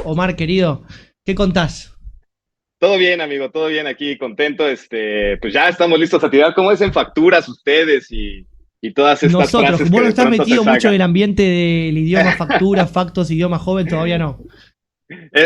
Omar, querido, ¿qué contás? Todo bien, amigo, todo bien aquí, contento. Pues ya estamos listos a tirar. ¿Cómo es en facturas ustedes y todas estas Nosotros, frases que vos no de estás pronto se metido mucho en sacan? el ambiente del idioma factura, factos, idioma joven, todavía no.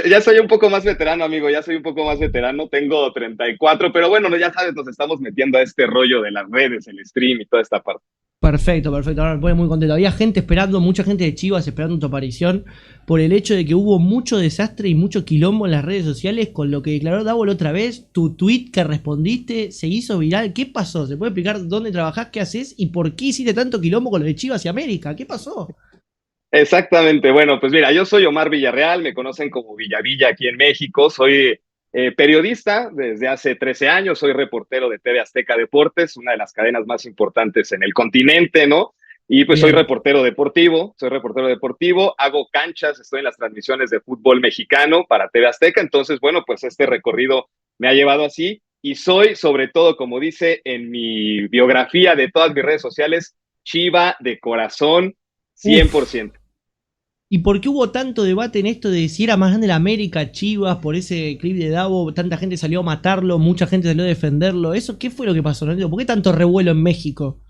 Ya soy un poco más veterano, amigo, ya soy un poco más veterano. Tengo 34, pero bueno, ya sabes, nos estamos metiendo a este rollo de las redes, el stream y toda esta parte. Perfecto, perfecto. Ahora me pone muy contento. Había gente esperando, mucha gente de Chivas esperando tu aparición por el hecho de que hubo mucho desastre y mucho quilombo en las redes sociales con lo que declaró Davo la otra vez. Tu tweet que respondiste se hizo viral. ¿Qué pasó? ¿Se puede explicar dónde trabajás, qué haces y por qué hiciste tanto quilombo con lo de Chivas y América? ¿Qué pasó? Exactamente, bueno, pues mira, yo soy Omar Villarreal, me conocen como Villavilla aquí en México, soy periodista desde hace 13 años, soy reportero de TV Azteca Deportes, una de las cadenas más importantes en el continente, ¿no? Y pues Bien. soy reportero deportivo, hago canchas, estoy en las transmisiones de fútbol mexicano para TV Azteca, entonces, bueno, pues este recorrido me ha llevado así y soy sobre todo, como dice en mi biografía de todas mis redes sociales, Chiva de corazón, Uf. 100%. ¿Y por qué hubo tanto debate en esto de si era más grande la América, Chivas, por ese clip de Davo? Tanta gente salió a matarlo, mucha gente salió a defenderlo. ¿Eso qué fue lo que pasó? No entiendo. ¿Por qué tanto revuelo en México?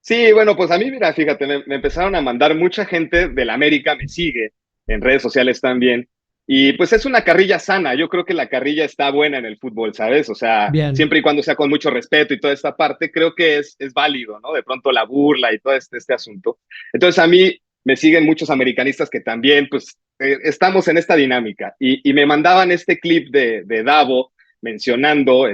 Sí, bueno, pues a mí, mira, fíjate, me empezaron a mandar mucha gente de la América, me sigue en redes sociales también. Y pues es una carrilla sana. Yo creo que la carrilla está buena en el fútbol, ¿sabes? O sea, Bien. siempre y cuando sea con mucho respeto y toda esta parte, creo que es válido, ¿no? De pronto la burla y todo este asunto. Entonces a mí me siguen muchos americanistas que también, pues, estamos en esta dinámica. Y me mandaban este clip de Davo mencionando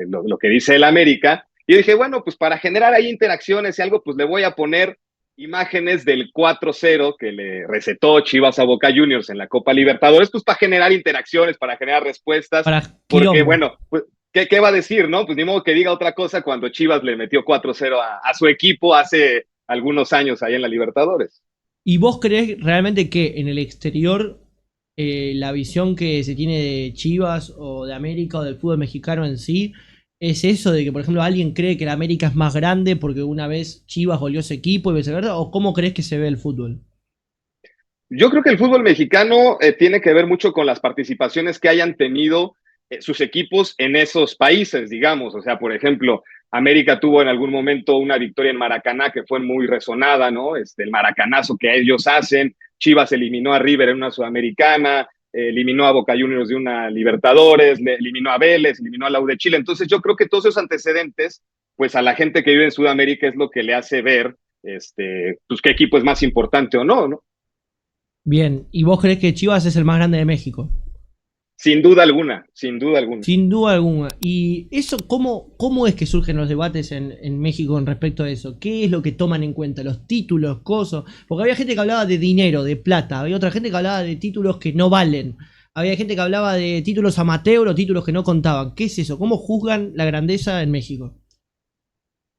lo que dice el América. Y yo dije, bueno, pues para generar ahí interacciones y algo, pues le voy a poner imágenes del 4-0 que le recetó Chivas a Boca Juniors en la Copa Libertadores, pues para generar interacciones, para generar respuestas, Para porque Quilombo. bueno, pues, ¿qué va a decir, no? Pues ni modo que diga otra cosa cuando Chivas le metió 4-0 a su equipo hace algunos años ahí en la Libertadores. ¿Y vos creés realmente que en el exterior la visión que se tiene de Chivas o de América o del fútbol mexicano en sí es eso de que, por ejemplo, alguien cree que la América es más grande porque una vez Chivas volvió ese equipo y viceversa? ¿O cómo crees que se ve el fútbol? Yo creo que el fútbol mexicano tiene que ver mucho con las participaciones que hayan tenido sus equipos en esos países, digamos. O sea, por ejemplo, América tuvo en algún momento una victoria en Maracaná que fue muy resonada, ¿no? El maracanazo que ellos hacen. Chivas eliminó a River en una Sudamericana, eliminó a Boca Juniors de una Libertadores, eliminó a Vélez, eliminó a la U de Chile. Entonces, yo creo que todos esos antecedentes, pues a la gente que vive en Sudamérica es lo que le hace ver, pues qué equipo es más importante o no, ¿no? Bien, ¿y vos creés que Chivas es el más grande de México? Sin duda alguna, sin duda alguna. Sin duda alguna. ¿Y eso cómo es que surgen los debates en México con respecto a eso? ¿Qué es lo que toman en cuenta? ¿Los títulos, cosas? Porque había gente que hablaba de dinero, de plata. Había otra gente que hablaba de títulos que no valen. Había gente que hablaba de títulos amateur o títulos que no contaban. ¿Qué es eso? ¿Cómo juzgan la grandeza en México?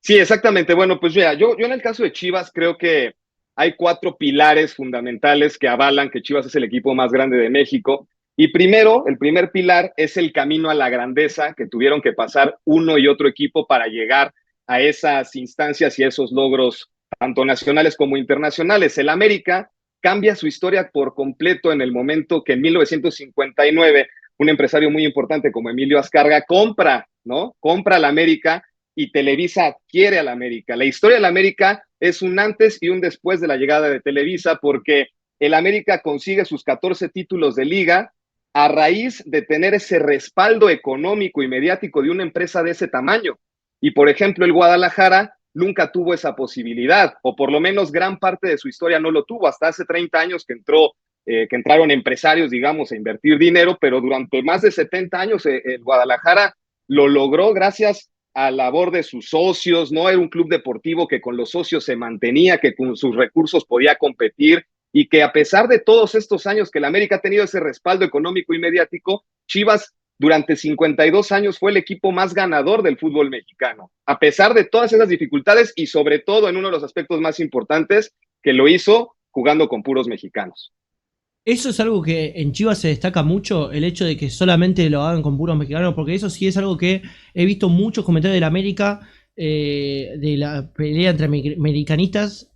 Sí, exactamente. Bueno, pues mira, yo en el caso de Chivas creo que hay cuatro pilares fundamentales que avalan que Chivas es el equipo más grande de México. Y primero, el primer pilar es el camino a la grandeza que tuvieron que pasar uno y otro equipo para llegar a esas instancias y esos logros, tanto nacionales como internacionales. El América cambia su historia por completo en el momento que en 1959 un empresario muy importante como Emilio Azcárraga compra, ¿no? Compra la América y Televisa adquiere a la América. La historia de la América es un antes y un después de la llegada de Televisa porque el América consigue sus 14 títulos de liga a raíz de tener ese respaldo económico y mediático de una empresa de ese tamaño. Y por ejemplo, el Guadalajara nunca tuvo esa posibilidad, o por lo menos gran parte de su historia no lo tuvo, hasta hace 30 años que entraron empresarios, digamos, a invertir dinero, pero durante más de 70 años el Guadalajara lo logró gracias a labor de sus socios, no era un club deportivo que con los socios se mantenía, que con sus recursos podía competir y que a pesar de todos estos años que la América ha tenido ese respaldo económico y mediático, Chivas durante 52 años fue el equipo más ganador del fútbol mexicano, a pesar de todas esas dificultades y sobre todo en uno de los aspectos más importantes, que lo hizo jugando con puros mexicanos. Eso es algo que en Chivas se destaca mucho, el hecho de que solamente lo hagan con puros mexicanos, porque eso sí es algo que he visto muchos comentarios de la América, de la pelea entre americanistas,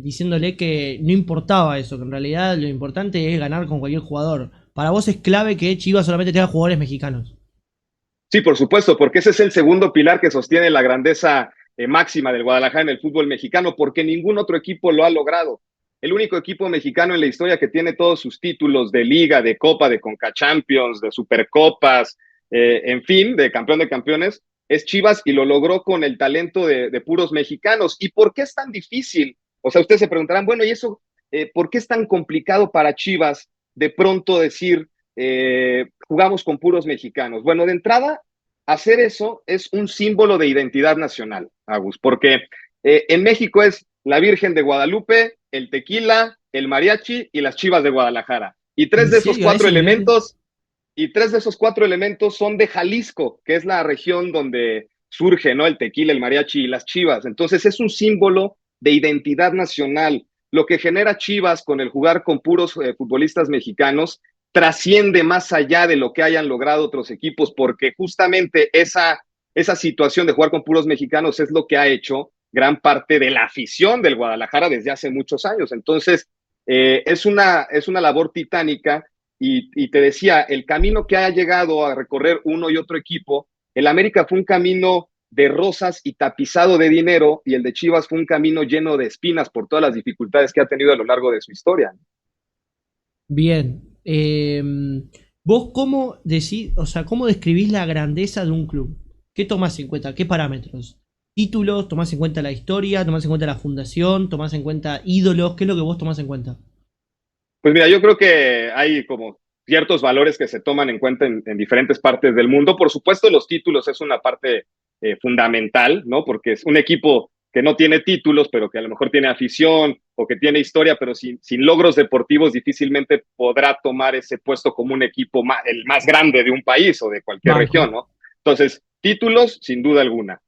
diciéndole que no importaba eso, que en realidad lo importante es ganar con cualquier jugador. Para vos es clave que Chivas solamente tenga jugadores mexicanos. Sí, por supuesto, porque ese es el segundo pilar que sostiene la grandeza máxima del Guadalajara en el fútbol mexicano, porque ningún otro equipo lo ha logrado. El único equipo mexicano en la historia que tiene todos sus títulos de liga, de copa, de Conca Champions, de Supercopas, en fin, de campeón de campeones, es Chivas y lo logró con el talento de puros mexicanos. ¿Y por qué es tan difícil? O sea, ustedes se preguntarán, bueno, ¿y eso por qué es tan complicado para Chivas de pronto decir jugamos con puros mexicanos? Bueno, de entrada, hacer eso es un símbolo de identidad nacional, Agus, porque en México es la Virgen de Guadalupe, el tequila, el mariachi y las Chivas de Guadalajara. Y ¿En serio? ¿A ese nivel? tres de esos cuatro elementos son de Jalisco, que es la región donde surge, ¿no? El tequila, el mariachi y las Chivas. Entonces es un símbolo de identidad nacional. Lo que genera Chivas con el jugar con puros futbolistas mexicanos trasciende más allá de lo que hayan logrado otros equipos, porque justamente esa situación de jugar con puros mexicanos es lo que ha hecho gran parte de la afición del Guadalajara desde hace muchos años. Entonces, es una labor titánica y te decía, el camino que ha llegado a recorrer uno y otro equipo, el América fue un camino de rosas y tapizado de dinero, y el de Chivas fue un camino lleno de espinas por todas las dificultades que ha tenido a lo largo de su historia. Bien. ¿Vos cómo decís, o sea, cómo describís la grandeza de un club? ¿Qué tomás en cuenta? ¿Qué parámetros? ¿Títulos? ¿Tomás en cuenta la historia? ¿Tomás en cuenta la fundación? ¿Tomás en cuenta ídolos? ¿Qué es lo que vos tomás en cuenta? Pues mira, yo creo que hay como ciertos valores que se toman en cuenta en diferentes partes del mundo. Por supuesto, los títulos es una parte fundamental, ¿no? Porque es un equipo que no tiene títulos, pero que a lo mejor tiene afición o que tiene historia, pero sin logros deportivos difícilmente podrá tomar ese puesto como un equipo el más grande de un país o de cualquier Banco. región, ¿no? Entonces, títulos, sin duda alguna.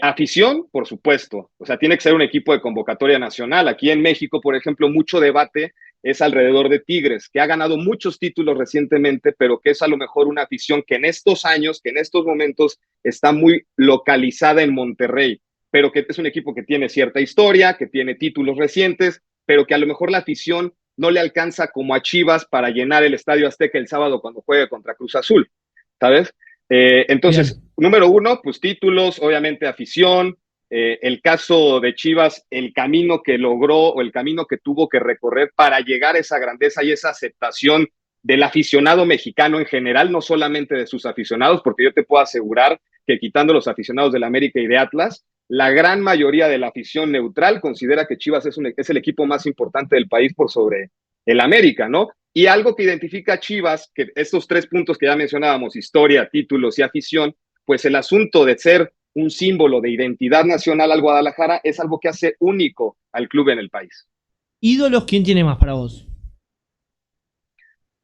Afición, por supuesto. O sea, tiene que ser un equipo de convocatoria nacional. Aquí en México, por ejemplo, mucho debate es alrededor de Tigres, que ha ganado muchos títulos recientemente, pero que es a lo mejor una afición que en estos años, que en estos momentos está muy localizada en Monterrey, pero que es un equipo que tiene cierta historia, que tiene títulos recientes, pero que a lo mejor la afición no le alcanza como a Chivas para llenar el Estadio Azteca el sábado cuando juegue contra Cruz Azul, ¿sabes? Entonces, Bien. número uno, pues títulos, obviamente afición, el caso de Chivas, el camino que logró o el camino que tuvo que recorrer para llegar a esa grandeza y esa aceptación del aficionado mexicano en general, no solamente de sus aficionados, porque yo te puedo asegurar que quitando los aficionados del América y de Atlas, la gran mayoría de la afición neutral considera que Chivas es el equipo más importante del país por sobre el América, ¿no? Y algo que identifica a Chivas, que estos tres puntos que ya mencionábamos, historia, títulos y afición, pues el asunto de ser un símbolo de identidad nacional al Guadalajara es algo que hace único al club en el país. ¿Ídolos quién tiene más para vos?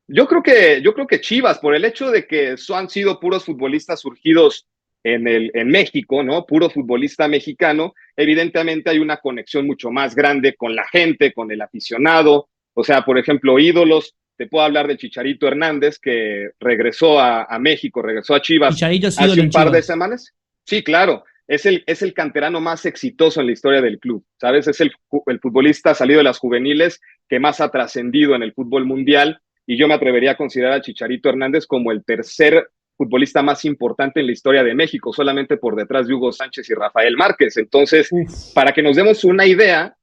Yo creo que Chivas, por el hecho de que han sido puros futbolistas surgidos en México, ¿no? Puro futbolista mexicano, evidentemente hay una conexión mucho más grande con la gente, con el aficionado. O sea, por ejemplo, ídolos, te puedo hablar de Chicharito Hernández, que regresó a México, regresó a Chivas Chicharito es hace ídolo en un par de Chivas. semanas. Sí, claro, es el canterano más exitoso en la historia del club, ¿sabes? Es el futbolista salido de las juveniles que más ha trascendido en el fútbol mundial, y yo me atrevería a considerar a Chicharito Hernández como el tercer futbolista más importante en la historia de México, solamente por detrás de Hugo Sánchez y Rafael Márquez. Entonces, Uf. para que nos demos una idea,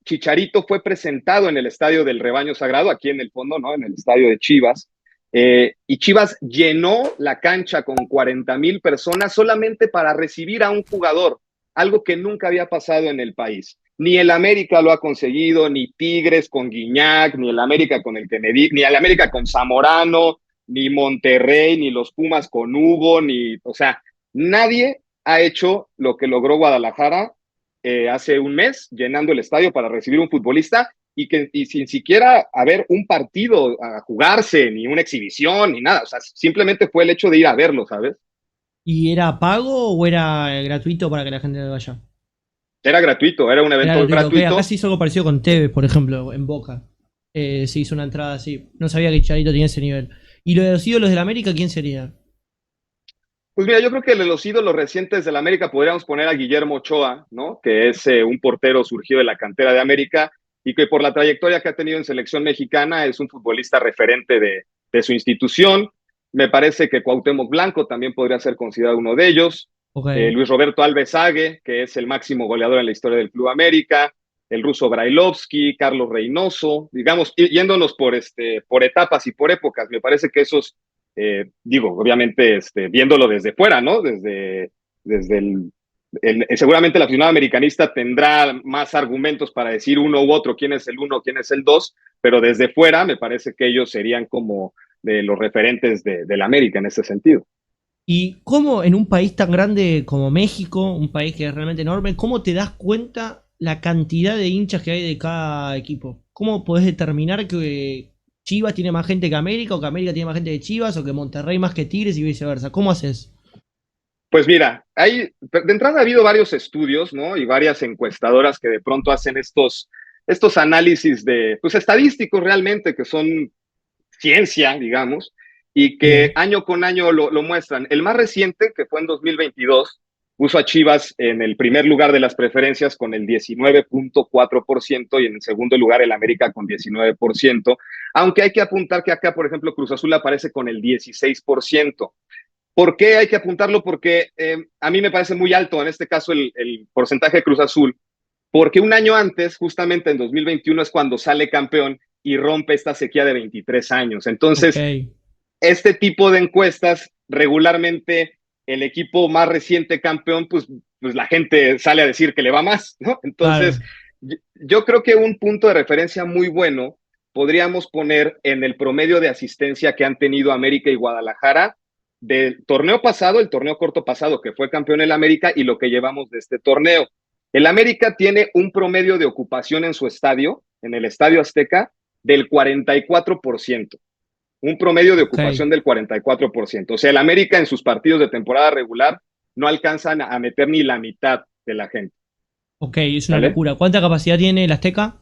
Chicharito fue presentado en el Estadio del Rebaño Sagrado, aquí en el fondo, ¿no? En el estadio de Chivas. Y Chivas llenó la cancha con 40,000 personas solamente para recibir a un jugador, algo que nunca había pasado en el país. Ni el América lo ha conseguido, ni Tigres con Guiñac, ni el América con el Kennedy, ni el América con Zamorano, ni Monterrey, ni los Pumas con Hugo, o sea, nadie ha hecho lo que logró Guadalajara hace un mes, llenando el estadio para recibir un futbolista y sin siquiera haber un partido a jugarse, ni una exhibición, ni nada. O sea, simplemente fue el hecho de ir a verlo, ¿sabes? ¿Y era pago o era gratuito para que la gente vaya? Era gratuito, era un Era evento gratuito. Ok, acá gratuito. se hizo algo parecido con Tevez, por ejemplo, en Boca. Se hizo una entrada así. No sabía que Chicharito tenía ese nivel. ¿Y lo de los ídolos del América quién sería? Pues mira, yo creo que de los ídolos recientes del América podríamos poner a Guillermo Ochoa, ¿no? Que es un portero surgido de la cantera de América y que por la trayectoria que ha tenido en selección mexicana es un futbolista referente de su institución. Me parece que Cuauhtémoc Blanco también podría ser considerado uno de ellos. Ok. Luis Roberto Alves Ague, que es el máximo goleador en la historia del Club América. El ruso Brailovsky, Carlos Reynoso, digamos, yéndonos por etapas y por épocas. Me parece que esos digo, obviamente, viéndolo desde fuera, ¿no? Desde seguramente el aficionado americanista tendrá más argumentos para decir uno u otro, quién es el uno, quién es el dos, pero desde fuera me parece que ellos serían como de los referentes del América en ese sentido. ¿Y cómo en un país tan grande como México, un país que es realmente enorme, cómo te das cuenta la cantidad de hinchas que hay de cada equipo? ¿Cómo podés determinar que Chivas tiene más gente que América, o que América tiene más gente que Chivas, o que Monterrey más que Tigres y viceversa? ¿Cómo haces? Pues mira, de entrada ha habido varios estudios, ¿no? Y varias encuestadoras que de pronto hacen estos análisis pues estadísticos realmente, que son ciencia, digamos, y que Bien. año con año lo muestran. El más reciente, que fue en 2022, puso a Chivas en el primer lugar de las preferencias con el 19.4% y en el segundo lugar el América con 19%, aunque hay que apuntar que acá, por ejemplo, Cruz Azul aparece con el 16%. ¿Por qué hay que apuntarlo? Porque a mí me parece muy alto en este caso el porcentaje de Cruz Azul, porque un año antes, justamente en 2021, es cuando sale campeón y rompe esta sequía de 23 años. Ok. Entonces, este tipo de encuestas, regularmente el equipo más reciente campeón, pues la gente sale a decir que le va más, ¿no? Claro. Entonces, yo creo que un punto de referencia muy bueno podríamos poner en el promedio de asistencia que han tenido América y Guadalajara del torneo pasado, el torneo corto pasado, que fue campeón el América, y lo que llevamos de este torneo. El América tiene un promedio de ocupación en su estadio, en el Estadio Azteca, del 44%, un promedio de Ok. ocupación del 44%. O sea, el América en sus partidos de temporada regular no alcanzan a meter ni la mitad de la gente, Ok, es una ¿sale? locura. ¿Cuánta capacidad tiene el Azteca?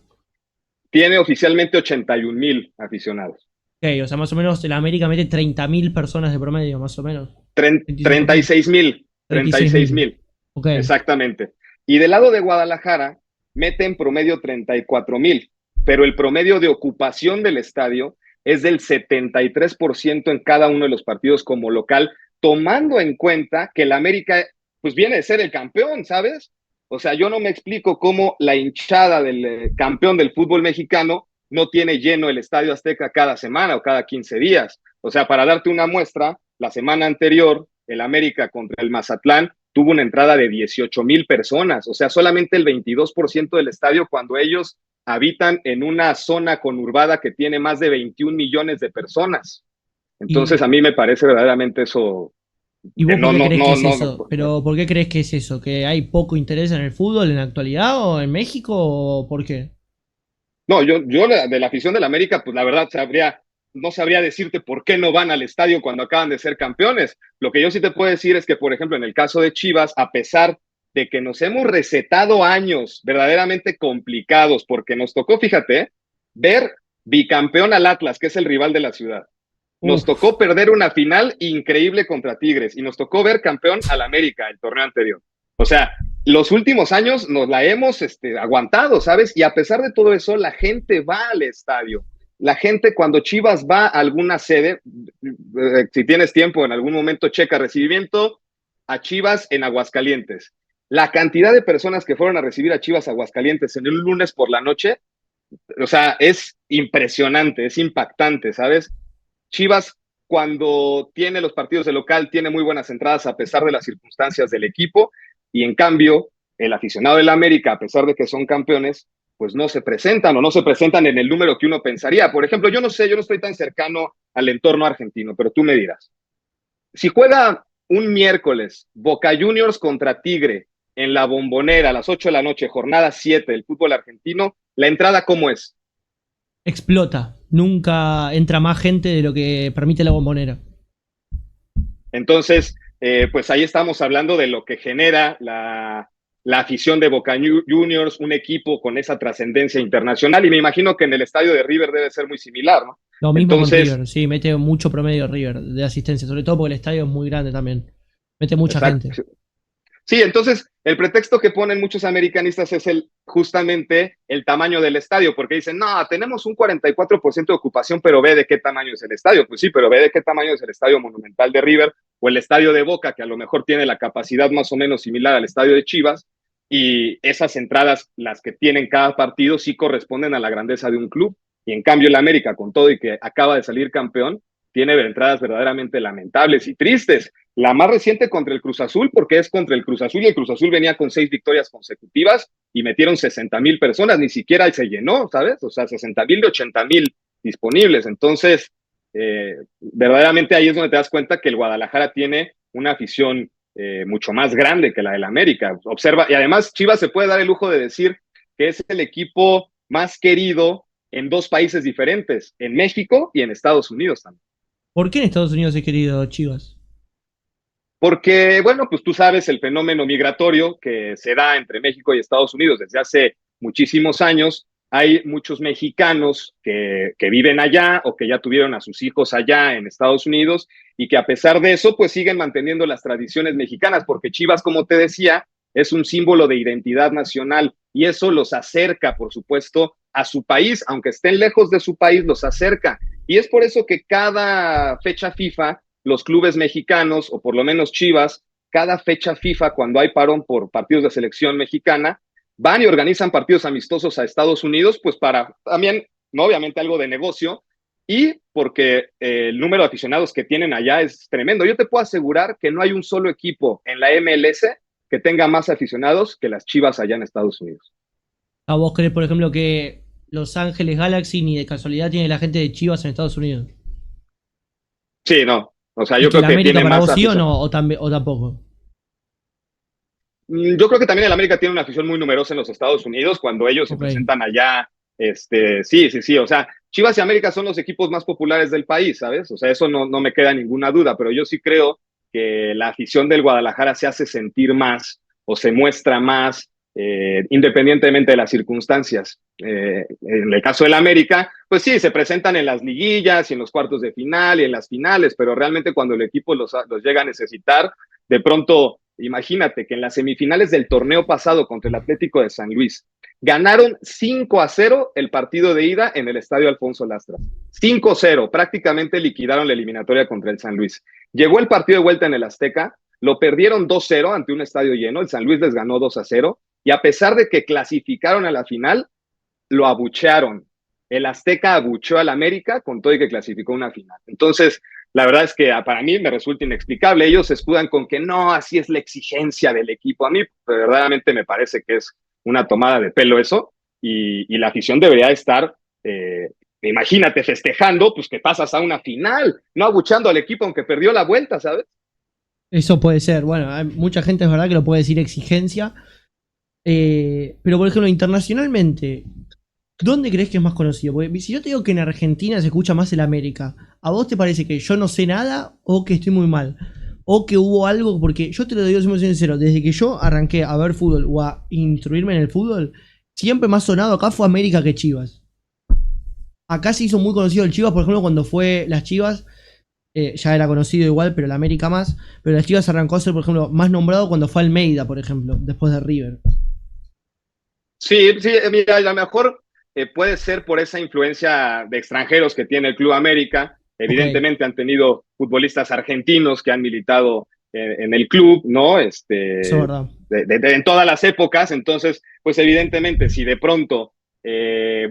Tiene oficialmente 81,000 aficionados. Ok, o sea, más o menos el América mete 30.000 personas de promedio, más o menos. 25.000. 36,000, 36.000. 36,000, Ok. exactamente. Y del lado de Guadalajara, mete en promedio 34,000, pero el promedio de ocupación del estadio es del 73% en cada uno de los partidos como local, tomando en cuenta que el América, pues viene de ser el campeón, ¿sabes? O sea, yo no me explico cómo la hinchada del campeón del fútbol mexicano no tiene lleno el Estadio Azteca cada semana o cada 15 días. O sea, para darte una muestra, la semana anterior, el América contra el Mazatlán tuvo una entrada de 18,000 personas, o sea, solamente el 22% del estadio, cuando ellos habitan en una zona conurbada que tiene más de 21 millones de personas. Entonces, a ¿Y, mí me parece verdaderamente eso y de vos por no, qué no, crees que no, es no, no. eso? Pero ¿por qué crees que es eso? ¿Que hay poco interés en el fútbol en la actualidad o en México o por qué? No, yo de la afición del América, pues la verdad no sabría decirte por qué no van al estadio cuando acaban de ser campeones. Lo que yo sí te puedo decir es que, por ejemplo, en el caso de Chivas, a pesar de que nos hemos recetado años verdaderamente complicados, porque nos tocó, fíjate, ver bicampeón al Atlas, que es el rival de la ciudad. Nos Uf. tocó perder una final increíble contra Tigres y nos tocó ver campeón al América el torneo anterior. O sea, los últimos años nos la hemos aguantado, ¿sabes? Y a pesar de todo eso, la gente va al estadio. La gente cuando Chivas va a alguna sede, si tienes tiempo, en algún momento checa recibimiento a Chivas en Aguascalientes. La cantidad de personas que fueron a recibir a Chivas a Aguascalientes en un lunes por la noche, o sea, es impresionante, es impactante, ¿sabes? Chivas, cuando tiene los partidos de local, tiene muy buenas entradas a pesar de las circunstancias del equipo, y en cambio, el aficionado del América, a pesar de que son campeones, pues no se presentan o no se presentan en el número que uno pensaría. Por ejemplo, yo no sé, yo no estoy tan cercano al entorno argentino, pero tú me dirás, si juega un miércoles Boca Juniors contra Tigre en la Bombonera a las 8 de la noche, jornada 7 del fútbol argentino, ¿la entrada cómo es? Explota. Nunca entra más gente de lo que permite la bombonera. Entonces, pues ahí estamos hablando de lo que genera la afición de Boca Juniors, un equipo con esa trascendencia internacional, y me imagino que en el estadio de River debe ser muy similar, ¿no? Lo mismo con Entonces, River, sí, mete mucho promedio River de asistencia, sobre todo porque el estadio es muy grande también. Mete mucha Exacto. gente. Sí, entonces el pretexto que ponen muchos americanistas es justamente el tamaño del estadio, porque dicen, no, tenemos un 44% de ocupación, pero ve de qué tamaño es el estadio. Pues sí, pero ve de qué tamaño es el estadio Monumental de River o el estadio de Boca, que a lo mejor tiene la capacidad más o menos similar al estadio de Chivas, y esas entradas, las que tienen cada partido, sí corresponden a la grandeza de un club. Y en cambio el América, con todo y que acaba de salir campeón, tiene entradas verdaderamente lamentables y tristes. La más reciente contra el Cruz Azul, porque es contra el Cruz Azul y el Cruz Azul venía con 6 victorias consecutivas y metieron 60,000 personas, ni siquiera se llenó, ¿sabes? O sea, 60,000 de 80,000 disponibles. Entonces, verdaderamente ahí es donde te das cuenta que el Guadalajara tiene una afición mucho más grande que la del América. Observa, y además Chivas se puede dar el lujo de decir que es el equipo más querido en dos países diferentes, en México y en Estados Unidos también. ¿Por qué en Estados Unidos es querido Chivas? Porque, bueno, pues tú sabes el fenómeno migratorio que se da entre México y Estados Unidos desde hace muchísimos años. Hay muchos mexicanos que viven allá o que ya tuvieron a sus hijos allá en Estados Unidos y que a pesar de eso, pues siguen manteniendo las tradiciones mexicanas, porque Chivas, como te decía, es un símbolo de identidad nacional y eso los acerca, por supuesto, a su país, aunque estén lejos de su país, los acerca. Y es por eso que cada fecha FIFA los clubes mexicanos, o por lo menos Chivas, cada fecha FIFA, cuando hay parón por partidos de selección mexicana, van y organizan partidos amistosos a Estados Unidos, pues para también, no obviamente algo de negocio, y porque el número de aficionados que tienen allá es tremendo. Yo te puedo asegurar que no hay un solo equipo en la MLS que tenga más aficionados que las Chivas allá en Estados Unidos. ¿A vos crees, por ejemplo, que Los Ángeles Galaxy ni de casualidad tiene la gente de Chivas en Estados Unidos? Sí, no. O sea, ¿Y yo que creo el que América tiene para más vos sí o afición. no? ¿O tampoco? Yo creo que también el América tiene una afición muy numerosa en los Estados Unidos cuando ellos se Ok. presentan allá. Sí. O sea, Chivas y América son los equipos más populares del país, ¿sabes? O sea, eso no me queda ninguna duda, pero yo sí creo que la afición del Guadalajara se hace sentir más o se muestra más independientemente de las circunstancias. En el caso del América, pues sí, se presentan en las liguillas y en los cuartos de final y en las finales, pero realmente cuando el equipo los llega a necesitar, de pronto, imagínate que en las semifinales del torneo pasado contra el Atlético de San Luis, ganaron 5-0 el partido de ida en el Estadio Alfonso Lastras. 5-0, prácticamente liquidaron la eliminatoria contra el San Luis. Llegó el partido de vuelta en el Azteca, lo perdieron 2-0 ante un estadio lleno, el San Luis les ganó 2-0, y a pesar de que clasificaron a la final, lo abuchearon. El Azteca abucheó al América con todo y que clasificó una final. Entonces, la verdad es que para mí me resulta inexplicable. Ellos se escudan con que no, así es la exigencia del equipo. A mí verdaderamente me parece que es una tomada de pelo eso y la afición debería estar, imagínate, festejando, pues que pasas a una final, no abuchando al equipo aunque perdió la vuelta, ¿sabes? Eso puede ser. Bueno, hay mucha gente es verdad que lo puede decir exigencia. Pero por ejemplo, internacionalmente, ¿dónde crees que es más conocido? Porque si yo te digo que en Argentina se escucha más el América, ¿a vos te parece que yo no sé nada o que estoy muy mal? O que hubo algo, porque yo te lo digo siendo sincero, desde que yo arranqué a ver fútbol o a instruirme en el fútbol, siempre me ha sonado acá fue América que Chivas. Acá se hizo muy conocido el Chivas, por ejemplo, cuando fue las Chivas, ya era conocido igual, pero el América más. Pero las Chivas arrancó a ser, por ejemplo, más nombrado cuando fue Almeida, por ejemplo, después de River. Sí, mira, a lo mejor puede ser por esa influencia de extranjeros que tiene el Club América. Ok, Evidentemente han tenido futbolistas argentinos que han militado en el club, ¿no? eso es verdad. En todas las épocas. Entonces, pues evidentemente, si de pronto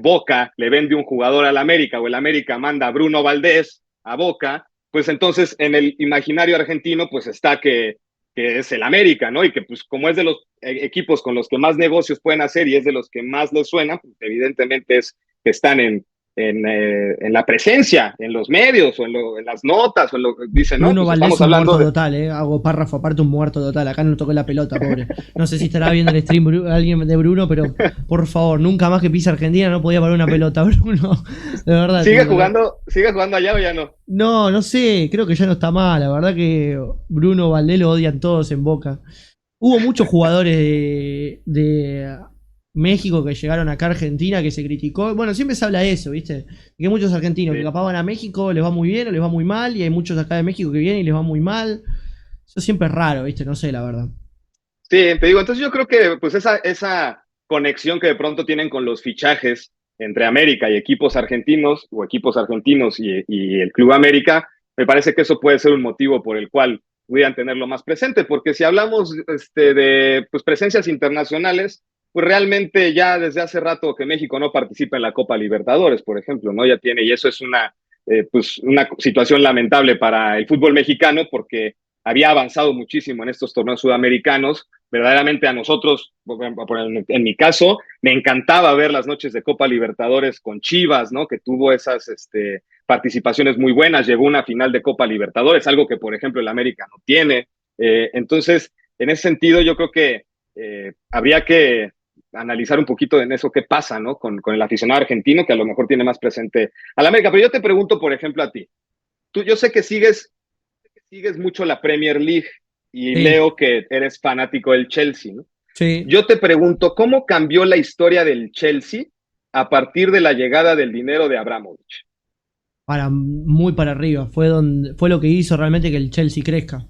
Boca le vende un jugador al América o el América manda a Bruno Valdés a Boca, pues entonces en el imaginario argentino, pues está que es el América, ¿no? Y que pues como es de los equipos con los que más negocios pueden hacer y es de los que más les suena, pues evidentemente es que están en la presencia, en los medios o en las notas o en lo que dicen, ¿no? Bruno Pues Valdés estamos un hablando muerto de... total, hago párrafo aparte un muerto total. Acá no tocó la pelota, pobre. No sé si estará viendo el stream alguien de Bruno, pero por favor, nunca más que pisa Argentina no podía parar una pelota, Bruno. De verdad. ¿Sigue jugando allá o ya no? No, no sé, creo que ya no está mal. La verdad que Bruno Valdés lo odian todos en Boca. Hubo muchos jugadores de México que llegaron acá a Argentina que se criticó. Bueno, siempre se habla de eso, ¿viste? Que hay muchos argentinos que Sí. capaz van a México, les va muy bien o les va muy mal, y hay muchos acá de México que vienen y les va muy mal. Eso siempre es raro, ¿viste? No sé, la verdad. Sí, te digo, entonces yo creo que pues esa conexión que de pronto tienen con los fichajes entre América y equipos argentinos o equipos argentinos y el Club América, me parece que eso puede ser un motivo por el cual pudieran tenerlo más presente, porque si hablamos de pues, presencias internacionales, pues realmente ya desde hace rato que México no participa en la Copa Libertadores, por ejemplo, ¿no? Ya tiene, y eso es pues una situación lamentable para el fútbol mexicano porque había avanzado muchísimo en estos torneos sudamericanos. Verdaderamente a nosotros, en mi caso, me encantaba ver las noches de Copa Libertadores con Chivas, ¿no? Que tuvo esas participaciones muy buenas, llegó a una final de Copa Libertadores, algo que, por ejemplo, el América no tiene. Entonces, en ese sentido, yo creo que habría que analizar un poquito en eso qué pasa, ¿no? Con el aficionado argentino, que a lo mejor tiene más presente al América. Pero yo te pregunto, por ejemplo, a ti. Yo sé que sigues mucho la Premier League y Sí, leo que eres fanático del Chelsea, ¿no? sí. Yo te pregunto, ¿cómo cambió la historia del Chelsea a partir de la llegada del dinero de Abramovich? Muy para arriba. Fue lo que hizo realmente que el Chelsea crezca.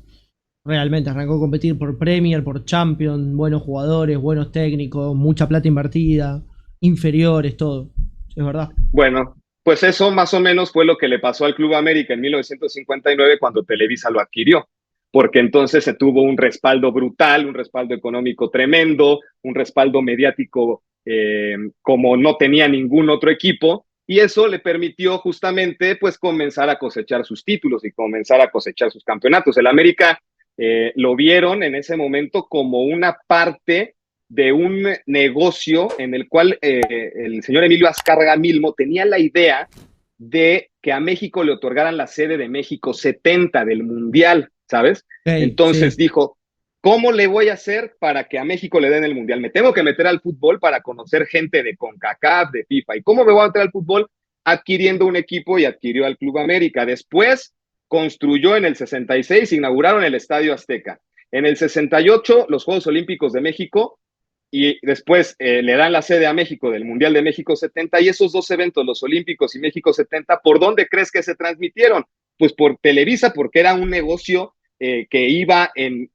Realmente, arrancó a competir por Premier, por Champions, buenos jugadores, buenos técnicos, mucha plata invertida, inferiores, todo. Es verdad. Bueno, pues eso más o menos fue lo que le pasó al Club América en 1959 cuando Televisa lo adquirió, porque entonces se tuvo un respaldo brutal, un respaldo económico tremendo, un respaldo mediático como no tenía ningún otro equipo, y eso le permitió justamente pues comenzar a cosechar sus títulos y comenzar a cosechar sus campeonatos. El América lo vieron en ese momento como una parte de un negocio en el cual el señor Emilio Azcárraga Milmo tenía la idea de que a México le otorgaran la sede de México 70 del Mundial, ¿sabes? Okay, Entonces sí. dijo, ¿cómo le voy a hacer para que a México le den el Mundial? Me tengo que meter al fútbol para conocer gente de CONCACAF, de FIFA. ¿Y cómo me voy a meter al fútbol? Adquiriendo un equipo y adquirió al Club América. Después construyó en el 66, inauguraron el Estadio Azteca. En el 68, los Juegos Olímpicos de México, y después le dan la sede a México del Mundial de México 70 y esos dos eventos, los Olímpicos y México 70, ¿por dónde crees que se transmitieron? Pues por Televisa, porque era un negocio que iba en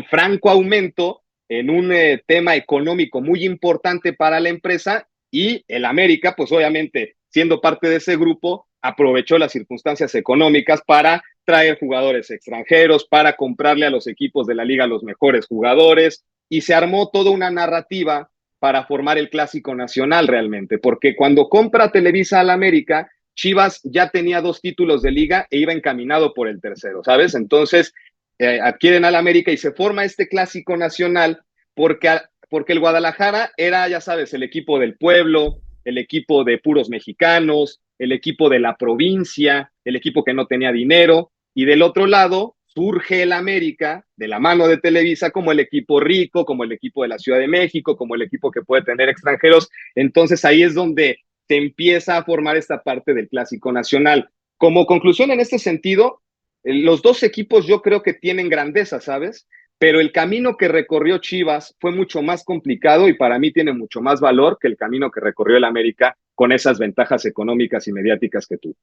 franco aumento, en un tema económico muy importante para la empresa y el América, pues obviamente siendo parte de ese grupo, aprovechó las circunstancias económicas para traer jugadores extranjeros, para comprarle a los equipos de la liga los mejores jugadores, y se armó toda una narrativa para formar el clásico nacional realmente, porque cuando compra Televisa al América, Chivas ya tenía 2 títulos de liga e iba encaminado por el tercero, ¿sabes? Entonces adquieren al América y se forma este clásico nacional porque el Guadalajara era, ya sabes, el equipo del pueblo, el equipo de puros mexicanos, el equipo de la provincia, el equipo que no tenía dinero, y del otro lado surge el América de la mano de Televisa como el equipo rico, como el equipo de la Ciudad de México, como el equipo que puede tener extranjeros. Entonces ahí es donde se empieza a formar esta parte del clásico nacional. Como conclusión en este sentido, los dos equipos yo creo que tienen grandeza, ¿sabes? Pero el camino que recorrió Chivas fue mucho más complicado y para mí tiene mucho más valor que el camino que recorrió el América con esas ventajas económicas y mediáticas que tuvo.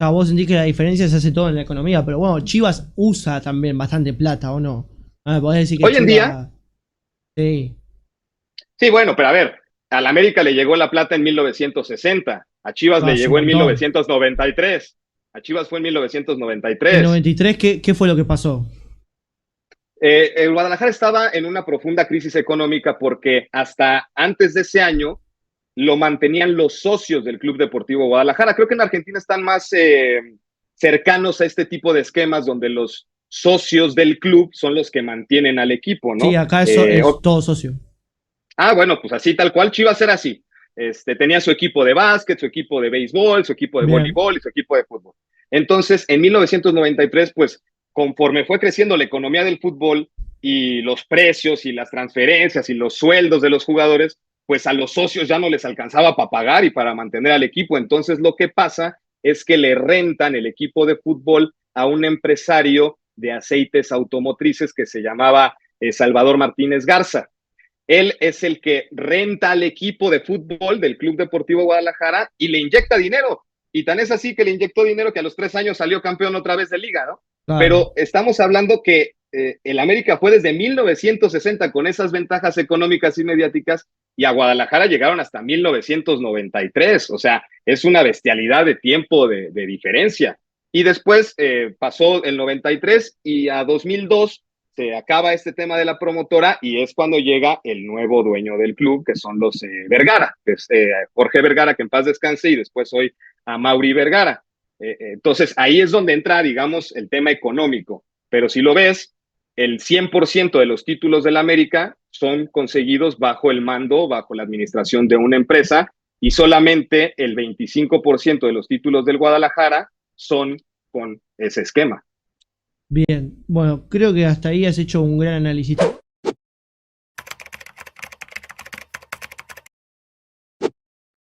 Ah, vos sentís que la diferencia se hace todo en la economía, pero bueno, Chivas usa también bastante plata, ¿o no? Ah, podés decir que Hoy en día, Chivas. Sí. sí, bueno, pero a ver, al América le llegó la plata en 1960, a Chivas le Hace un llegó en montón. 1993, a Chivas fue en En 1993. 93, ¿qué fue lo que pasó? El Guadalajara estaba en una profunda crisis económica porque hasta antes de ese año lo mantenían los socios del Club Deportivo Guadalajara. Creo que en Argentina están más cercanos a este tipo de esquemas donde los socios del club son los que mantienen al equipo, Sí, ¿no? acá es todo socio. Bueno, pues así tal cual, Chivas era así. Tenía su equipo de básquet, su equipo de béisbol, su equipo de Bien. voleibol y su equipo de fútbol. Entonces, en 1993, pues conforme fue creciendo la economía del fútbol y los precios y las transferencias y los sueldos de los jugadores, pues a los socios ya no les alcanzaba para pagar y para mantener al equipo. Entonces, lo que pasa es que le rentan el equipo de fútbol a un empresario de aceites automotrices que se llamaba Salvador Martínez Garza. Él es el que renta al equipo de fútbol del Club Deportivo Guadalajara y le inyecta dinero. Y tan es así que le inyectó dinero que a los 3 años salió campeón otra vez de liga, ¿no? Claro. Pero estamos hablando que el América fue desde 1960 con esas ventajas económicas y mediáticas y a Guadalajara llegaron hasta 1993. O sea, es una bestialidad de tiempo de diferencia. Y después pasó el 93 y a 2002 se acaba este tema de la promotora y es cuando llega el nuevo dueño del club, que son los Vergara, que es, Jorge Vergara, que en paz descanse, y después hoy a Mauri Vergara. Entonces ahí es donde entra, digamos, el tema económico. Pero si lo ves, el 100% de los títulos del América son conseguidos bajo el mando, bajo la administración de una empresa, y solamente el 25% de los títulos del Guadalajara son con ese esquema. Bien, bueno, creo que hasta ahí has hecho un gran análisis.